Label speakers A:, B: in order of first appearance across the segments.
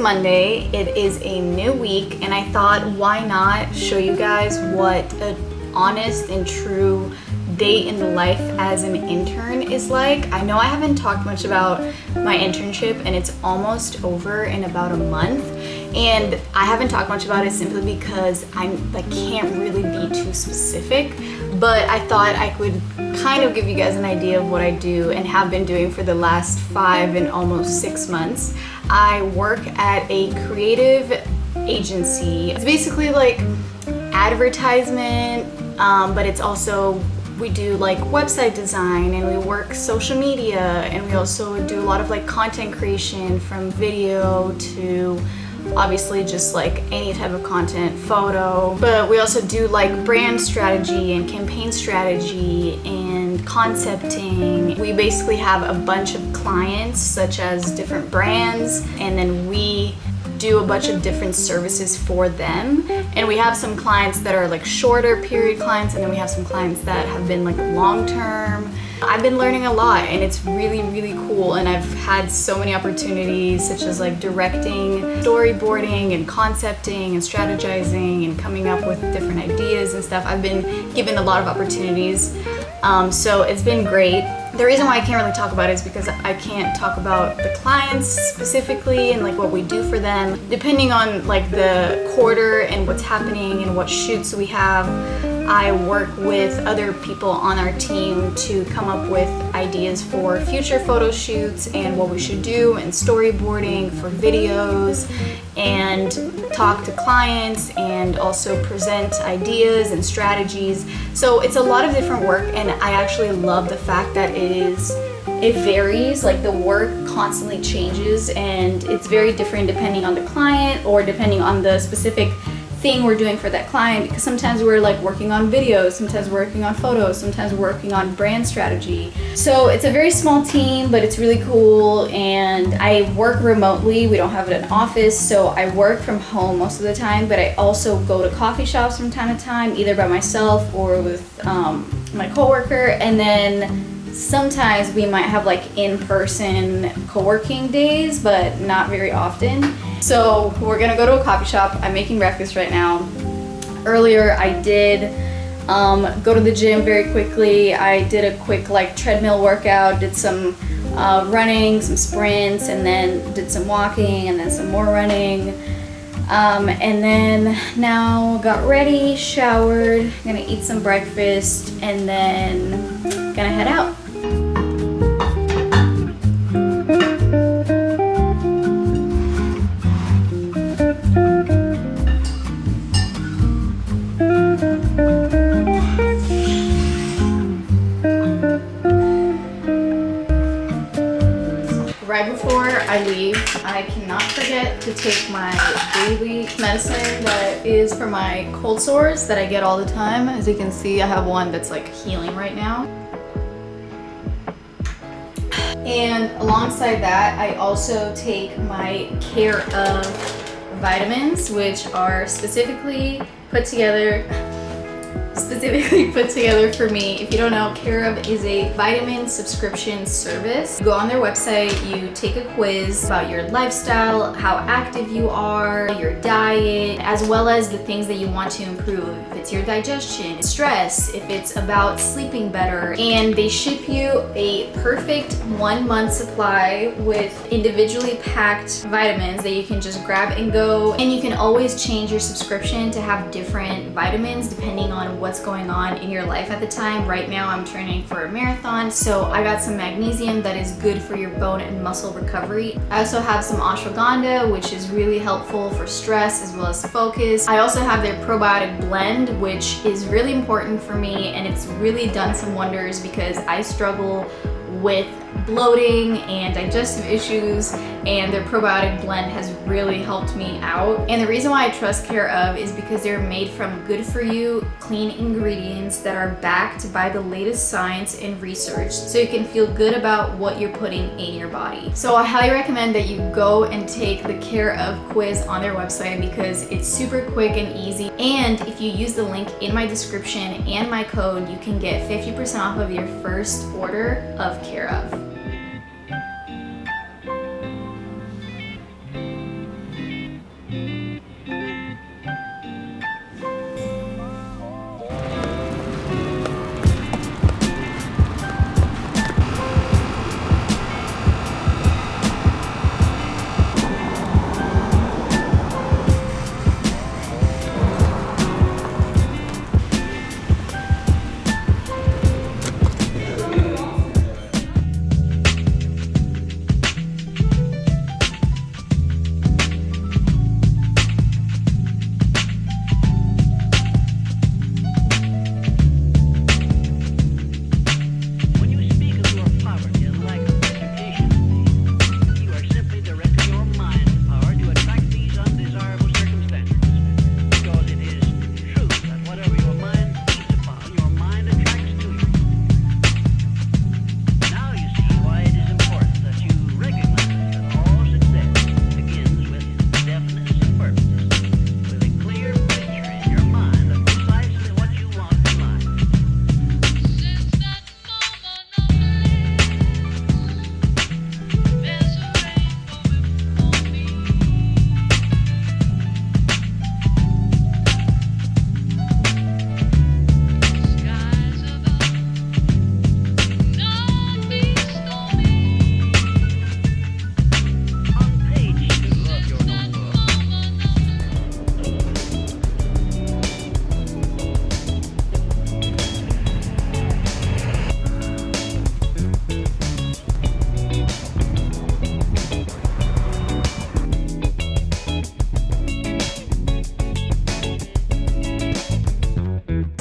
A: Monday. It is a new week, and I thought, why not show you guys what an honest and true day in the life as an intern is like. I know I haven't talked much about my internship, and it's almost over in about a month. And I haven't talked much about it simply because I can't really be too specific, but I thought I could kind of give you guys an idea of what I do and have been doing for the last 5 and almost 6 months. I work at a creative agency. It's basically like advertisement, but it's also, we do like website design, and we work social media, and we also do a lot of like content creation, from video to obviously just like any type of content, photo, but we also do like brand strategy and campaign strategy and concepting. We basically have a bunch of clients, such as different brands, and then we do a bunch of different services for them. And we have some clients that are like shorter period clients, and then we have some clients that have been like long term. I've been learning a lot, and it's really, really cool, and I've had so many opportunities, such as like directing, storyboarding, and concepting, and strategizing, and coming up with different ideas and stuff. I've been given a lot of opportunities, so it's been great. The reason why I can't really talk about it is because I can't talk about the clients specifically and like what we do for them. Depending on like the quarter and what's happening and what shoots we have, I work with other people on our team to come up with ideas for future photo shoots and what we should do, and storyboarding for videos, and talk to clients, and also present ideas and strategies. So it's a lot of different work, and I actually love the fact that it varies, like the work constantly changes, and it's very different depending on the client or depending on the specific thing we're doing for that client, because sometimes we're like working on videos, sometimes we're working on photos, sometimes we're working on brand strategy. So it's a very small team, but it's really cool, and I work remotely. We don't have an office, so I work from home most of the time, but I also go to coffee shops from time to time, either by myself or with my coworker, and then sometimes we might have like in-person co-working days, but not very often. So we're gonna go to a coffee shop. I'm making breakfast right now. Earlier I did go to the gym very quickly. I did a quick like treadmill workout, did some running, some sprints, and then did some walking, and then some more running. And then now got ready, showered, gonna eat some breakfast, and then gonna head out. Right before I leave, I cannot forget to take my daily medicine that is for my cold sores that I get all the time. As you can see, I have one that's like healing right now. And alongside that, I also take my Care of vitamins, which are specifically put together for me. If you don't know, Care of is a vitamin subscription service. You go on their website, you take a quiz about your lifestyle, how active you are, your diet, as well as the things that you want to improve. If it's your digestion, stress, if it's about sleeping better, and they ship you a perfect 1 month supply with individually packed vitamins that you can just grab and go. And you can always change your subscription to have different vitamins depending on what's going on in your life at the time. Right now I'm training for a marathon, so I got some magnesium that is good for your bone and muscle recovery. I also have some ashwagandha, which is really helpful for stress as well as focus. I also have their probiotic blend, which is really important for me, and it's really done some wonders because I struggle with bloating and digestive issues, and their probiotic blend has really helped me out. And the reason why I trust Care of is because they're made from good for you, clean ingredients that are backed by the latest science and research, so you can feel good about what you're putting in your body. So I highly recommend that you go and take the Care of quiz on their website because it's super quick and easy. And if you use the link in my description and my code, you can get 50% off of your first order of Care of.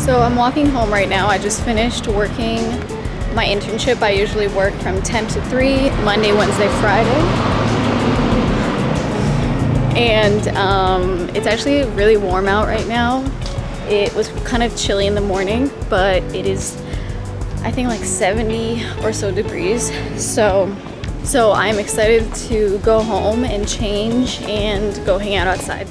A: So I'm walking home right now. I just finished working my internship. I usually work from 10 to 3, Monday, Wednesday, Friday. And it's actually really warm out right now. It was kind of chilly in the morning, but it is, I think, like 70 or so degrees. So I'm excited to go home and change and go hang out outside.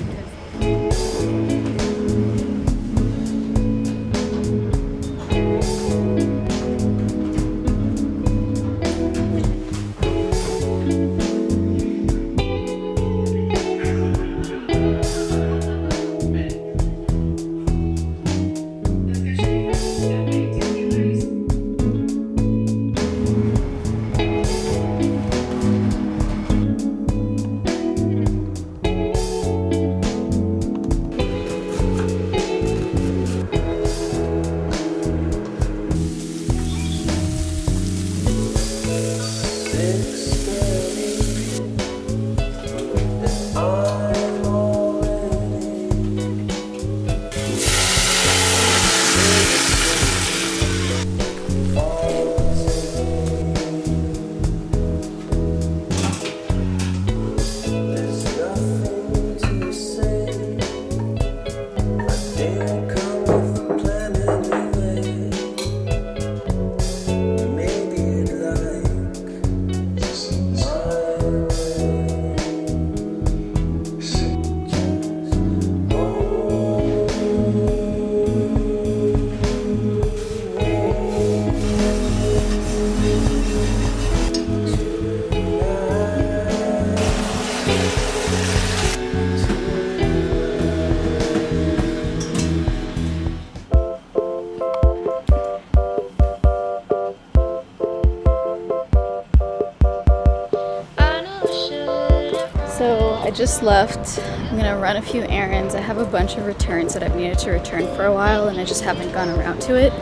A: So I just left. I'm gonna run a few errands. I have a bunch of returns that I've needed to return for a while and I just haven't gone around to it.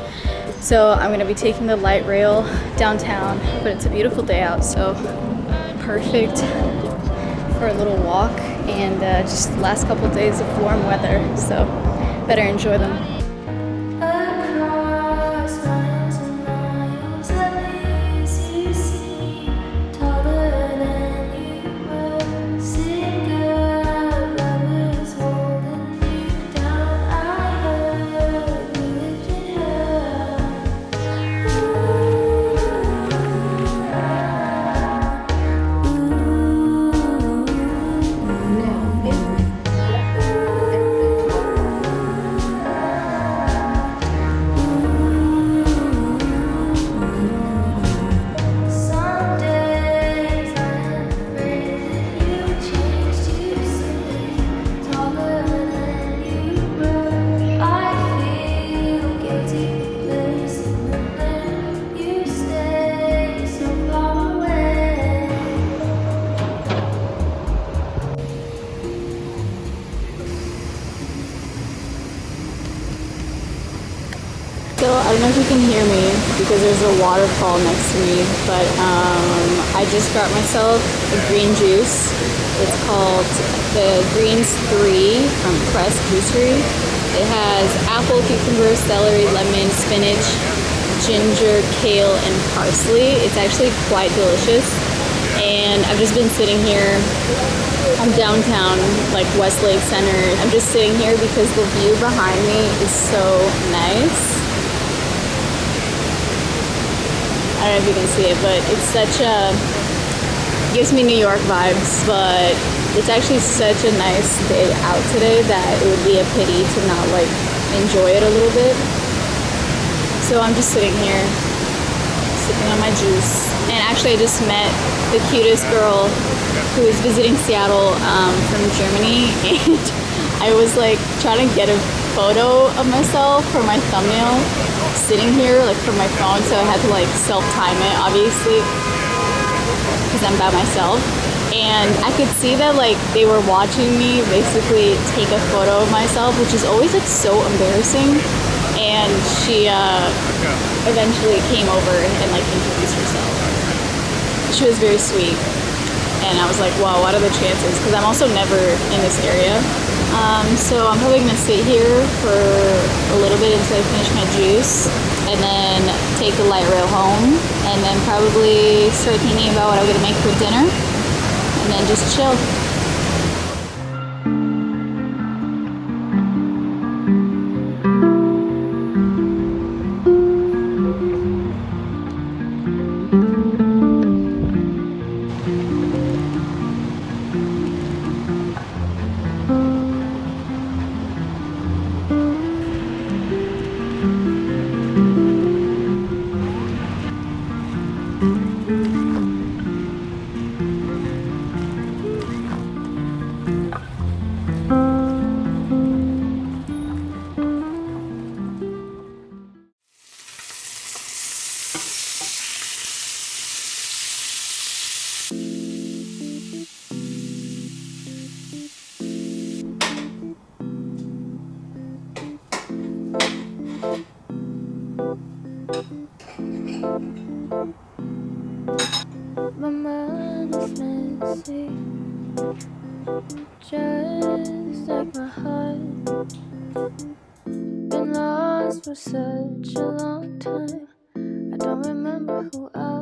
A: So I'm gonna be taking the light rail downtown, but it's a beautiful day out, so perfect for a little walk and just the last couple days of warm weather, so better enjoy them. So I don't know if you can hear me because there's a waterfall next to me, but I just got myself a green juice. It's called the Greens 3 from Crest Juicery. It has apple, cucumber, celery, lemon, spinach, ginger, kale, and parsley. It's actually quite delicious. And I've just been sitting here. I'm downtown, like Westlake Center. I'm just sitting here because the view behind me is so nice. I don't know if you can see it, but it's such a, gives me New York vibes, but it's actually such a nice day out today that it would be a pity to not like enjoy it a little bit. So I'm just sitting here, sipping on my juice. And actually I just met the cutest girl who is visiting Seattle from Germany, and I was like trying to get a photo of myself for my thumbnail sitting here like from my phone, so I had to like self-time it obviously because I'm by myself, and I could see that like they were watching me basically take a photo of myself, which is always like so embarrassing. And she eventually came over and like introduced herself. She was very sweet, and I was like, wow, what are the chances? Because I'm also never in this area. So I'm probably gonna sit here for a little bit until I finish my juice, and then take the light rail home, and then probably start thinking about what I'm gonna make for dinner, and then just chill. My mind is messy, just like my heart. Been lost for such a long time, I don't remember who I